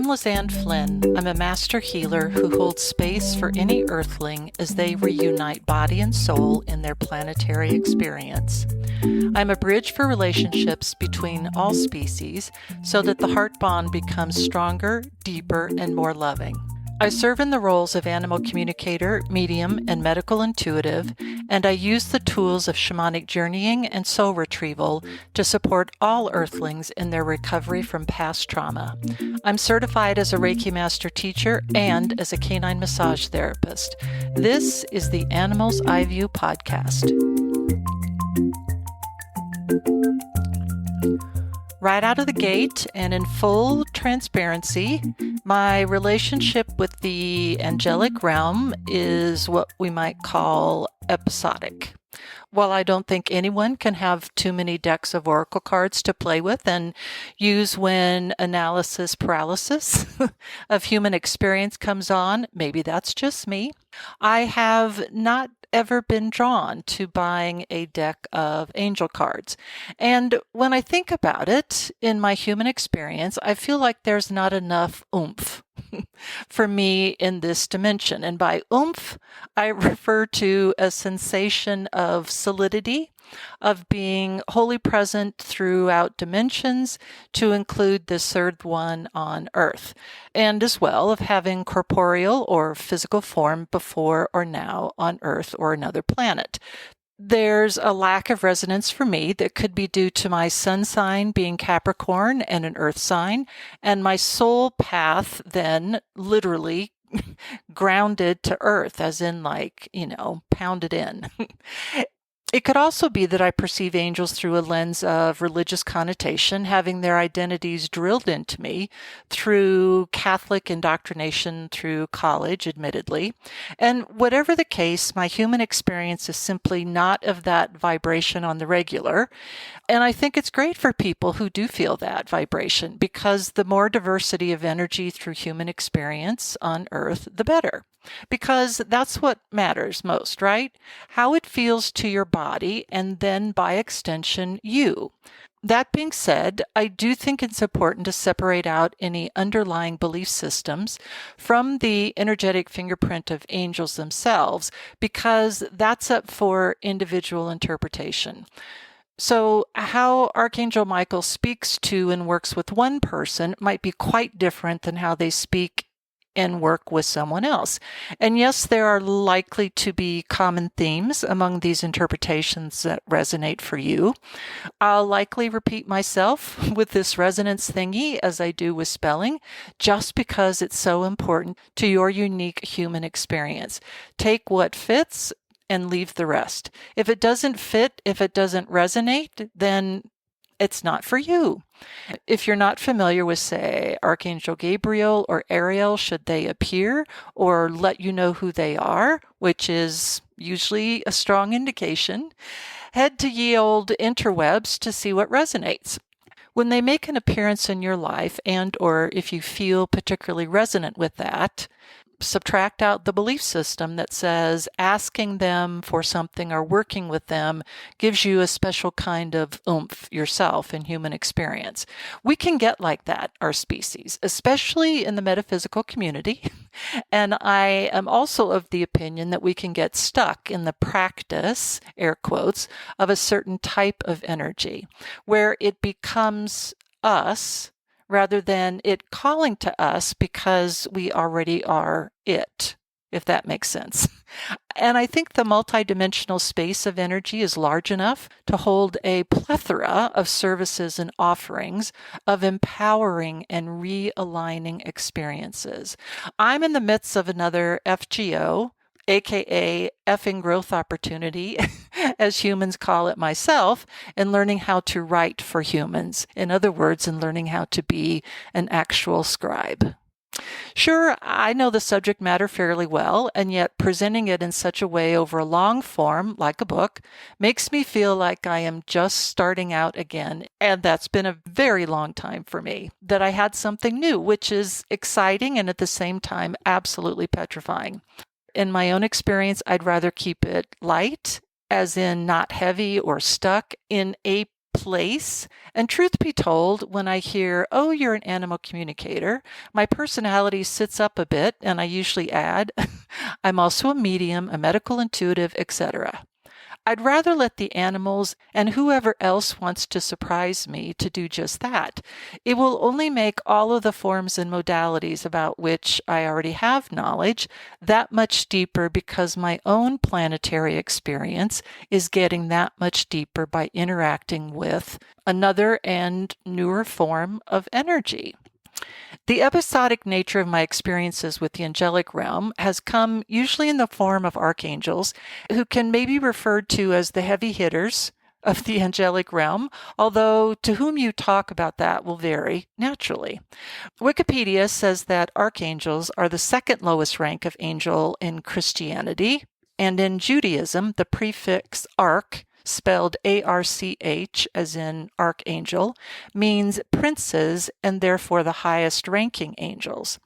Lizanne Flynn. I'm a master healer who holds space for any earthling as they reunite body and soul in their planetary experience. I'm a bridge for relationships between all species so that the heart bond becomes stronger, deeper, and more loving. I serve in the roles of animal communicator, medium, and medical intuitive, and I use the tools of shamanic journeying and soul retrieval to support all earthlings in their recovery from past trauma. I'm certified as a Reiki master teacher and as a canine massage therapist. This is the Animals iView podcast. Right out of the gate and in full transparency, my relationship with the angelic realm is what we might call episodic. While I don't think anyone can have too many decks of oracle cards to play with and use when analysis paralysis of human experience comes on, maybe that's just me, I have not ever been drawn to buying a deck of angel cards. And when I think about it, in my human experience, I feel like there's not enough oomph for me in this dimension. And by oomph, I refer to a sensation of solidity, of being wholly present throughout dimensions, to include this third one on Earth, and as well of having corporeal or physical form before or now on Earth or another planet. There's a lack of resonance for me that could be due to my sun sign being Capricorn and an earth sign, and my soul path then literally grounded to earth, as in pounded in. It could also be that I perceive angels through a lens of religious connotation, having their identities drilled into me through Catholic indoctrination through college, admittedly. And whatever the case, my human experience is simply not of that vibration on the regular. And I think it's great for people who do feel that vibration, because the more diversity of energy through human experience on Earth, the better. Because that's what matters most, right? How it feels to your body, and then by extension, you. That being said, I do think it's important to separate out any underlying belief systems from the energetic fingerprint of angels themselves, because that's up for individual interpretation. So how Archangel Michael speaks to and works with one person might be quite different than how they speak and work with someone else. And yes, there are likely to be common themes among these interpretations that resonate for you. I'll likely repeat myself with this resonance thingy as I do with spelling, just because it's so important to your unique human experience. Take what fits and leave the rest. If it doesn't fit, if it doesn't resonate, then it's not for you. If you're not familiar with, say, Archangel Gabriel or Ariel, should they appear or let you know who they are, which is usually a strong indication, head to ye old interwebs to see what resonates. When they make an appearance in your life, and or if you feel particularly resonant with that, subtract out the belief system that says asking them for something or working with them gives you a special kind of oomph yourself in human experience. We can get like that, our species, especially in the metaphysical community. And I am also of the opinion that we can get stuck in the practice, air quotes, of a certain type of energy where it becomes us rather than it calling to us because we already are it, if that makes sense. And I think the multidimensional space of energy is large enough to hold a plethora of services and offerings of empowering and realigning experiences. I'm in the midst of another FGO, aka effing growth opportunity, as humans call it myself, in learning how to write for humans. In other words, in learning how to be an actual scribe. Sure, I know the subject matter fairly well, and yet presenting it in such a way over a long form, like a book, makes me feel like I am just starting out again. And that's been a very long time for me, that I had something new, which is exciting and at the same time absolutely petrifying. In my own experience, I'd rather keep it light, as in not heavy or stuck in a place. And truth be told, when I hear, oh, you're an animal communicator, my personality sits up a bit, and I usually add, I'm also a medium, a medical intuitive, etc. I'd rather let the animals and whoever else wants to surprise me to do just that. It will only make all of the forms and modalities about which I already have knowledge that much deeper, because my own planetary experience is getting that much deeper by interacting with another and newer form of energy. The episodic nature of my experiences with the angelic realm has come usually in the form of archangels, who can maybe be referred to as the heavy hitters of the angelic realm, although to whom you talk about that will vary naturally. Wikipedia says that archangels are the second lowest rank of angel in Christianity, and in Judaism, the prefix arch, spelled ARCH, as in archangel, means princes and therefore the highest ranking angels.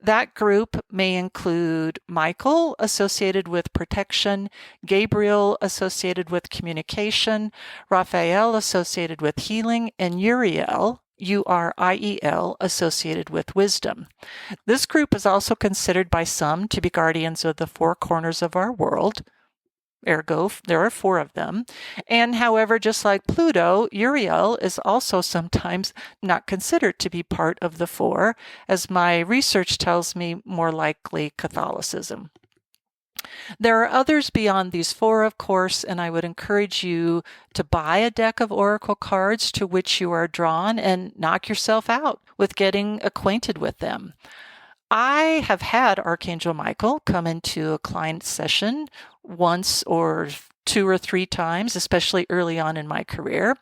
That group may include Michael, associated with protection, Gabriel, associated with communication, Raphael, associated with healing, and Uriel, Uriel, associated with wisdom. This group is also considered by some to be guardians of the four corners of our world. Ergo, there are four of them. And however, just like Pluto, Uriel is also sometimes not considered to be part of the four, as my research tells me more likely Catholicism. There are others beyond these four, of course, and I would encourage you to buy a deck of oracle cards to which you are drawn and knock yourself out with getting acquainted with them. I have had Archangel Michael come into a client session once or two or three times, especially early on in my career,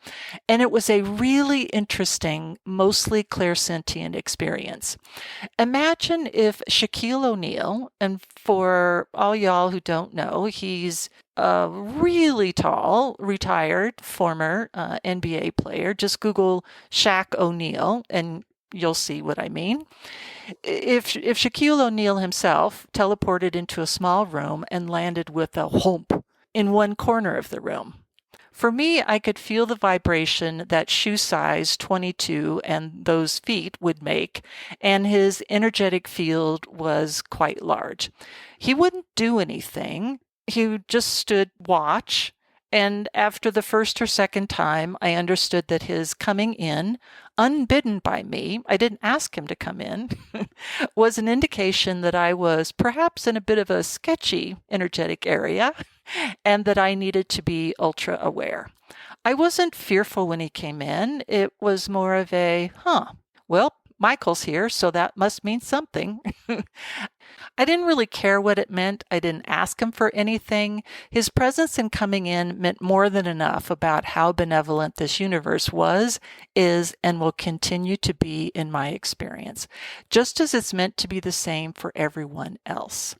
and it was a really interesting, mostly clairsentient experience. Imagine if Shaquille O'Neal, and for all y'all who don't know, he's a really tall, retired, former NBA player. Just Google Shaq O'Neal and you'll see what I mean. If Shaquille O'Neal himself teleported into a small room and landed with a whoomp in one corner of the room. For me, I could feel the vibration that shoe size 22 and those feet would make, and his energetic field was quite large. He wouldn't do anything. He just stood watch. And after the first or second time, I understood that his coming in, unbidden by me, I didn't ask him to come in, was an indication that I was perhaps in a bit of a sketchy energetic area and that I needed to be ultra aware. I wasn't fearful when he came in. It was more of a, well, Michael's here, so that must mean something. I didn't really care what it meant. I didn't ask him for anything. His presence in coming in meant more than enough about how benevolent this universe was, is, and will continue to be in my experience, just as it's meant to be the same for everyone else.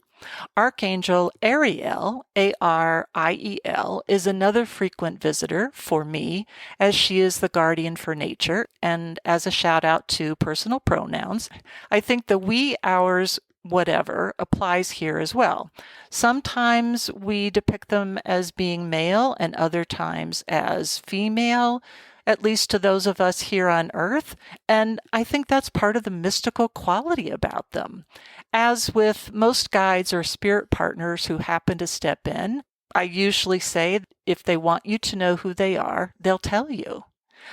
Archangel Ariel, Ariel, is another frequent visitor for me, as she is the guardian for nature. And as a shout out to personal pronouns, I think the we, ours, whatever applies here as well. Sometimes we depict them as being male and other times as female, at least to those of us here on Earth, and I think that's part of the mystical quality about them. As with most guides or spirit partners who happen to step in, I usually say if they want you to know who they are, they'll tell you.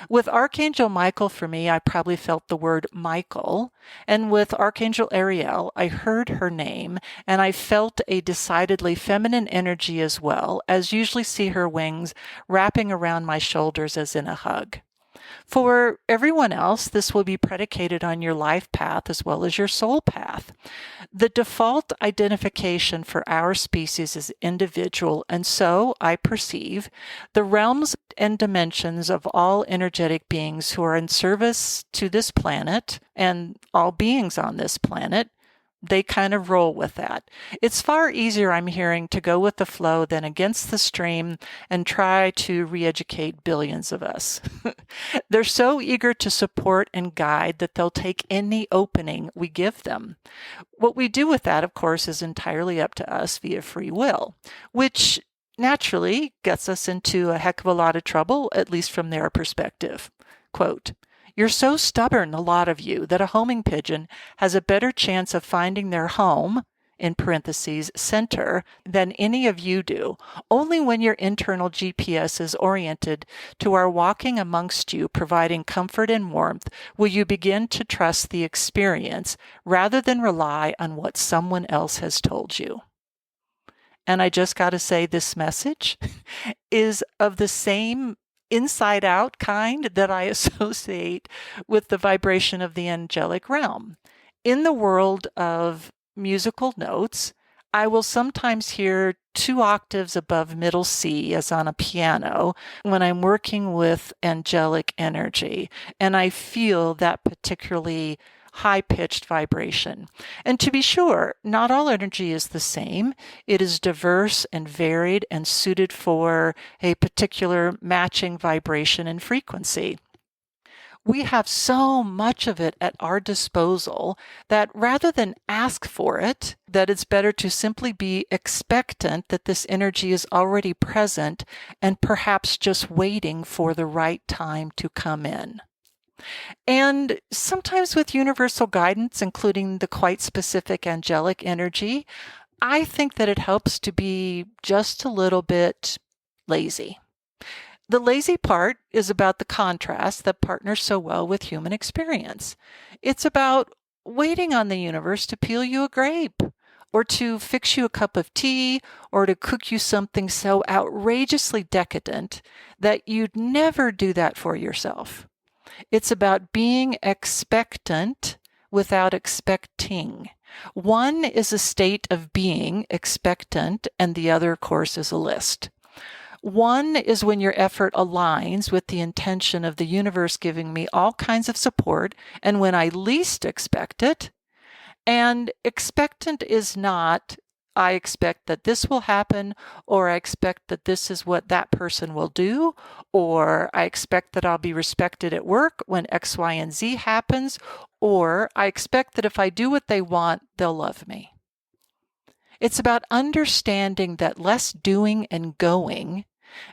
With Archangel Michael, for me, I probably felt the word Michael, and with Archangel Ariel, I heard her name, and I felt a decidedly feminine energy as well, as usually see her wings wrapping around my shoulders as in a hug. For everyone else, this will be predicated on your life path as well as your soul path. The default identification for our species is individual, and so, I perceive, the realms and dimensions of all energetic beings who are in service to this planet and all beings on this planet, they kind of roll with that. It's far easier, I'm hearing, to go with the flow than against the stream and try to re-educate billions of us. They're so eager to support and guide that they'll take any opening we give them. What we do with that, of course, is entirely up to us via free will, which naturally gets us into a heck of a lot of trouble, at least from their perspective. Quote, "You're so stubborn, a lot of you, that a homing pigeon has a better chance of finding their home, in parentheses, center, than any of you do. Only when your internal GPS is oriented to our walking amongst you, providing comfort and warmth, will you begin to trust the experience rather than rely on what someone else has told you." And I just got to say, this message is of the same inside out kind that I associate with the vibration of the angelic realm. In the world of musical notes, I will sometimes hear 2 octaves above middle C, as on a piano, when I'm working with angelic energy, and I feel that particularly high-pitched vibration. And to be sure, not all energy is the same. It is diverse and varied and suited for a particular matching vibration and frequency. We have so much of it at our disposal that rather than ask for it, that it's better to simply be expectant that this energy is already present and perhaps just waiting for the right time to come in. And sometimes with universal guidance, including the quite specific angelic energy, I think that it helps to be just a little bit lazy. The lazy part is about the contrast that partners so well with human experience. It's about waiting on the universe to peel you a grape, or to fix you a cup of tea, or to cook you something so outrageously decadent that you'd never do that for yourself. It's about being expectant without expecting. One is a state of being expectant, and the other, of course, is a list. One is when your effort aligns with the intention of the universe giving me all kinds of support and when I least expect it. And expectant is not, I expect that this will happen, or I expect that this is what that person will do, or I expect that I'll be respected at work when X, Y, and Z happens, or I expect that if I do what they want, they'll love me. It's about understanding that less doing and going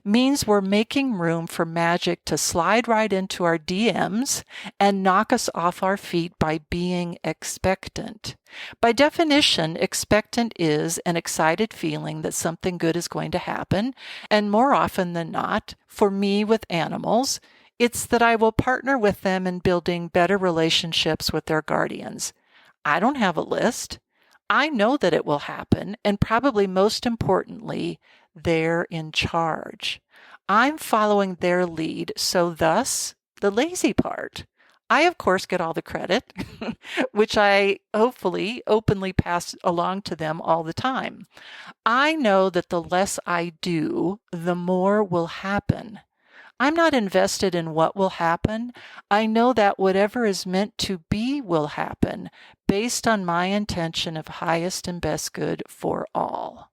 means we're making room for magic to slide right into our DMs and knock us off our feet by being expectant. By definition, expectant is an excited feeling that something good is going to happen, and more often than not, for me with animals, it's that I will partner with them in building better relationships with their guardians. I don't have a list. I know that it will happen, and probably most importantly, they're in charge. I'm following their lead, so thus, the lazy part. I, of course, get all the credit, which I hopefully openly pass along to them all the time. I know that the less I do, the more will happen. I'm not invested in what will happen. I know that whatever is meant to be will happen based on my intention of highest and best good for all.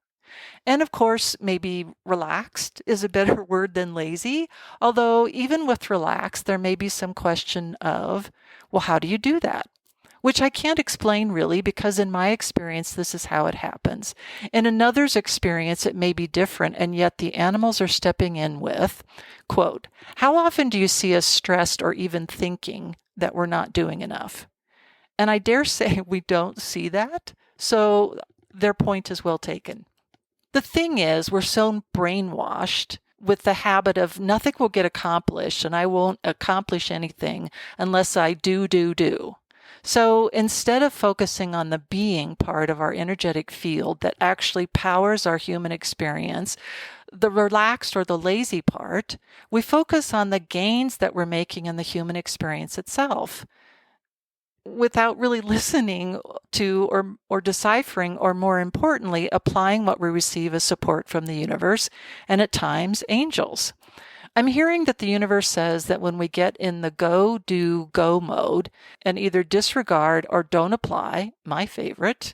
And of course, maybe relaxed is a better word than lazy, although even with relaxed, there may be some question of, well, how do you do that? Which I can't explain really, because in my experience, this is how it happens. In another's experience, it may be different, and yet the animals are stepping in with, quote, "How often do you see us stressed or even thinking that we're not doing enough?" And I dare say we don't see that, so their point is well taken. The thing is, we're so brainwashed with the habit of nothing will get accomplished, and I won't accomplish anything unless I do. So instead of focusing on the being part of our energetic field that actually powers our human experience, the relaxed or the lazy part, we focus on the gains that we're making in the human experience itself, without really listening to or deciphering, or more importantly, applying what we receive as support from the universe and at times angels. I'm hearing that the universe says that when we get in the go, do, go mode and either disregard or don't apply, my favorite,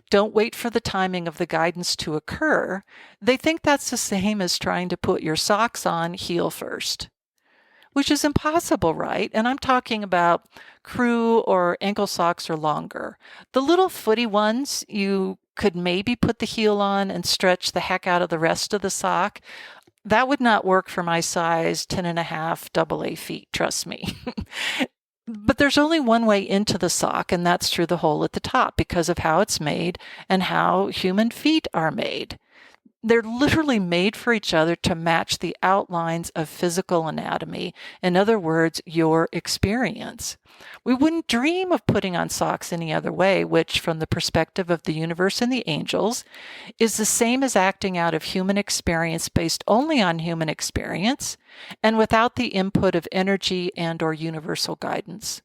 don't wait for the timing of the guidance to occur, they think that's the same as trying to put your socks on heel first. Which is impossible, right? And I'm talking about crew or ankle socks or longer. The little footy ones you could maybe put the heel on and stretch the heck out of the rest of the sock. That would not work for my size 10 and a half AA feet, trust me. But there's only one way into the sock, and that's through the hole at the top because of how it's made and how human feet are made. They're literally made for each other to match the outlines of physical anatomy. In other words, your experience. We wouldn't dream of putting on socks any other way, which, from the perspective of the universe and the angels, is the same as acting out of human experience based only on human experience and without the input of energy and or universal guidance.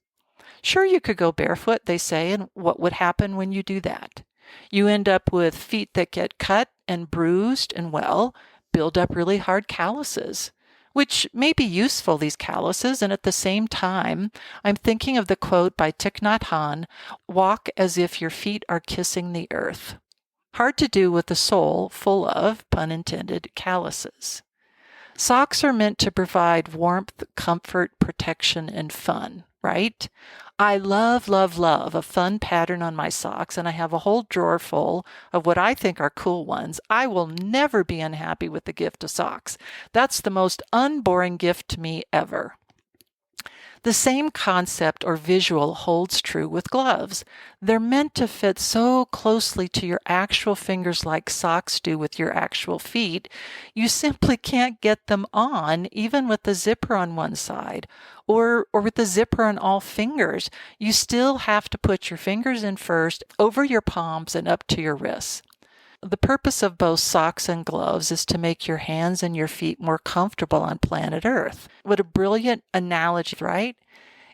Sure, you could go barefoot, they say, and what would happen when you do that? You end up with feet that get cut and bruised and, well, build up really hard calluses, which may be useful, these calluses, and at the same time, I'm thinking of the quote by Thich Nhat Hanh, "Walk as if your feet are kissing the earth." Hard to do with a soul full of, pun intended, calluses. Socks are meant to provide warmth, comfort, protection, and fun, right? I love, love, love a fun pattern on my socks, and I have a whole drawer full of what I think are cool ones. I will never be unhappy with the gift of socks. That's the most unboring gift to me ever. The same concept or visual holds true with gloves. They're meant to fit so closely to your actual fingers like socks do with your actual feet. You simply can't get them on even with the zipper on one side or with the zipper on all fingers. You still have to put your fingers in first, over your palms and up to your wrists. The purpose of both socks and gloves is to make your hands and your feet more comfortable on planet Earth. What a brilliant analogy, right?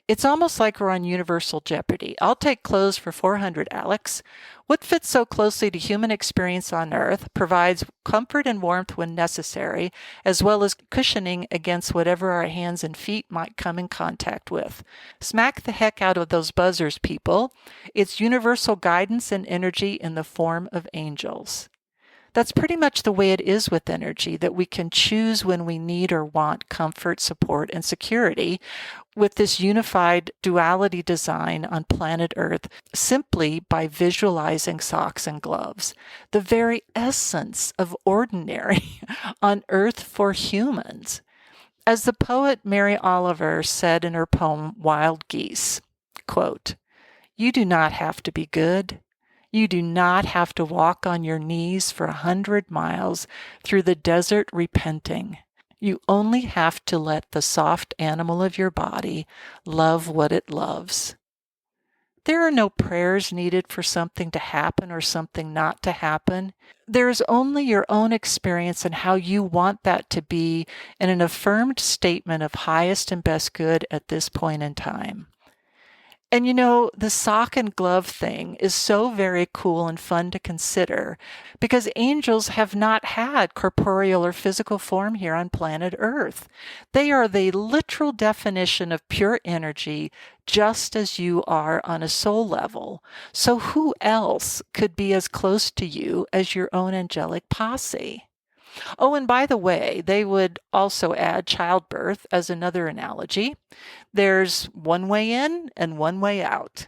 It's almost like we're on Universal Jeopardy. I'll take clothes for $400, Alex. What fits so closely to human experience on Earth, provides comfort and warmth when necessary, as well as cushioning against whatever our hands and feet might come in contact with. Smack the heck out of those buzzers, people. It's universal guidance and energy in the form of angels. That's pretty much the way it is with energy, that we can choose when we need or want comfort, support, and security with this unified duality design on planet Earth simply by visualizing socks and gloves, the very essence of ordinary on Earth for humans. As the poet Mary Oliver said in her poem Wild Geese, quote, "You do not have to be good. You do not have to walk on your knees for 100 miles through the desert repenting. You only have to let the soft animal of your body love what it loves." There are no prayers needed for something to happen or something not to happen. There is only your own experience and how you want that to be in an affirmed statement of highest and best good at this point in time. And you know, the sock and glove thing is so very cool and fun to consider because angels have not had corporeal or physical form here on planet Earth. They are the literal definition of pure energy, just as you are on a soul level. So who else could be as close to you as your own angelic posse? Oh, and by the way, they would also add childbirth as another analogy. There's one way in and one way out.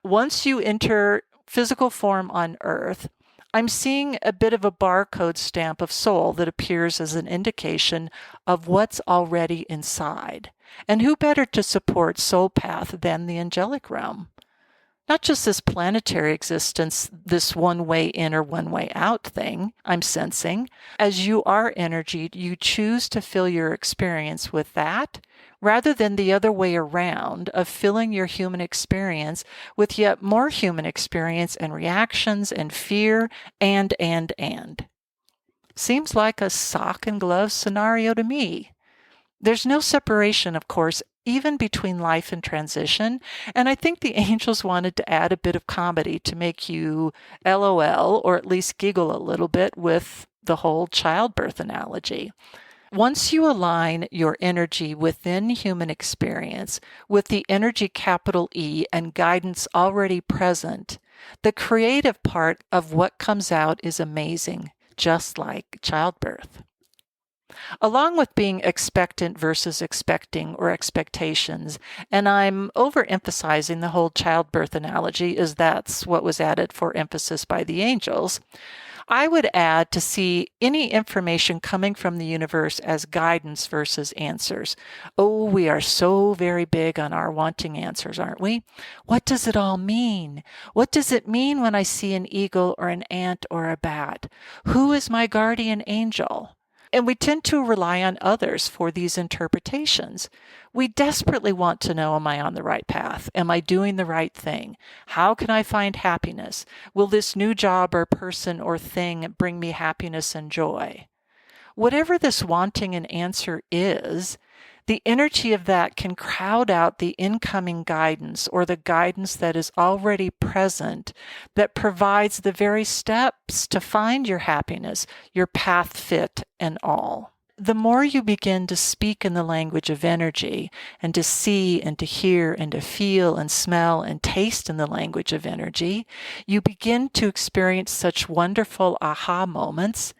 Once you enter physical form on Earth, I'm seeing a bit of a barcode stamp of soul that appears as an indication of what's already inside. And who better to support soul path than the angelic realm? Not just this planetary existence, this one way in or one way out thing I'm sensing. As you are energy, you choose to fill your experience with that rather than the other way around of filling your human experience with yet more human experience and reactions and fear and. Seems like a sock and glove scenario to me. There's no separation, of course, even between life and transition, and I think the angels wanted to add a bit of comedy to make you LOL or at least giggle a little bit with the whole childbirth analogy. Once you align your energy within human experience with the energy capital E and guidance already present, the creative part of what comes out is amazing, just like childbirth. along with being expectant versus expecting or expectations. And I'm overemphasizing the whole childbirth analogy, as that's what was added for emphasis by the angels. I would add to see any information coming from the universe as guidance versus answers. Oh, we are so very big on our wanting answers, aren't we? What does it all mean? What does it mean when I see an eagle or an ant or a bat? Who is my guardian angel? And we tend to rely on others for these interpretations. We desperately want to know, am I on the right path? Am I doing the right thing? How can I find happiness? Will this new job or person or thing bring me happiness and joy? Whatever this wanting an answer is, the energy of that can crowd out the incoming guidance or the guidance that is already present that provides the very steps to find your happiness, your path fit, and all. The more you begin to speak in the language of energy and to see and to hear and to feel and smell and taste in the language of energy, you begin to experience such wonderful aha moments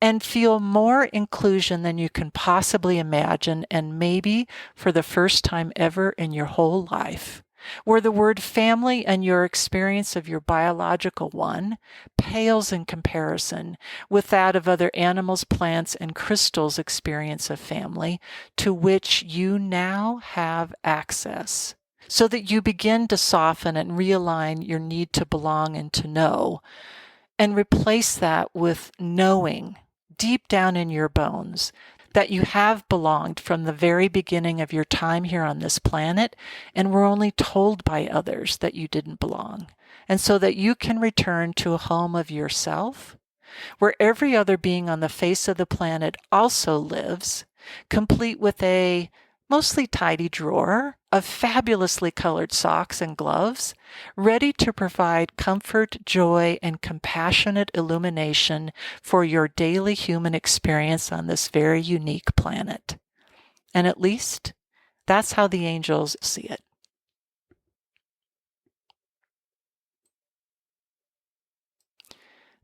and feel more inclusion than you can possibly imagine, and maybe for the first time ever in your whole life, where the word family and your experience of your biological one pales in comparison with that of other animals, plants, and crystals' experience of family, to which you now have access, so that you begin to soften and realign your need to belong and to know, and replace that with knowing deep down in your bones that you have belonged from the very beginning of your time here on this planet, and were only told by others that you didn't belong. And so that you can return to a home of yourself, where every other being on the face of the planet also lives, complete with a mostly tidy drawer of fabulously colored socks and gloves, ready to provide comfort, joy, and compassionate illumination for your daily human experience on this very unique planet. And at least that's how the angels see it.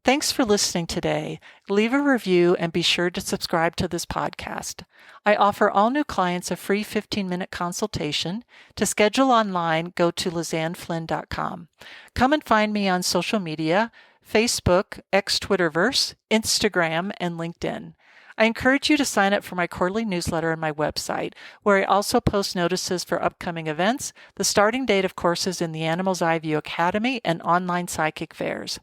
Thanks for listening today. Leave a review and be sure to subscribe to this podcast. I offer all new clients a free 15-minute consultation. To schedule online, go to lizanneflynn.com. Come and find me on social media, Facebook, Twitterverse, Instagram, and LinkedIn. I encourage you to sign up for my quarterly newsletter on my website, where I also post notices for upcoming events, the starting date of courses in the Animals iView Academy, and online psychic fairs.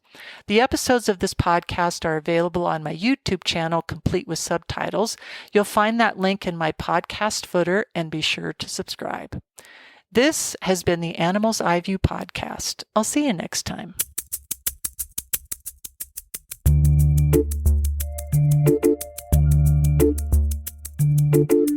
The episodes of this podcast are available on my YouTube channel, complete with subtitles. You'll find that link in my podcast footer, and be sure to subscribe. This has been the Animals iView podcast. I'll see you next time. Thank you.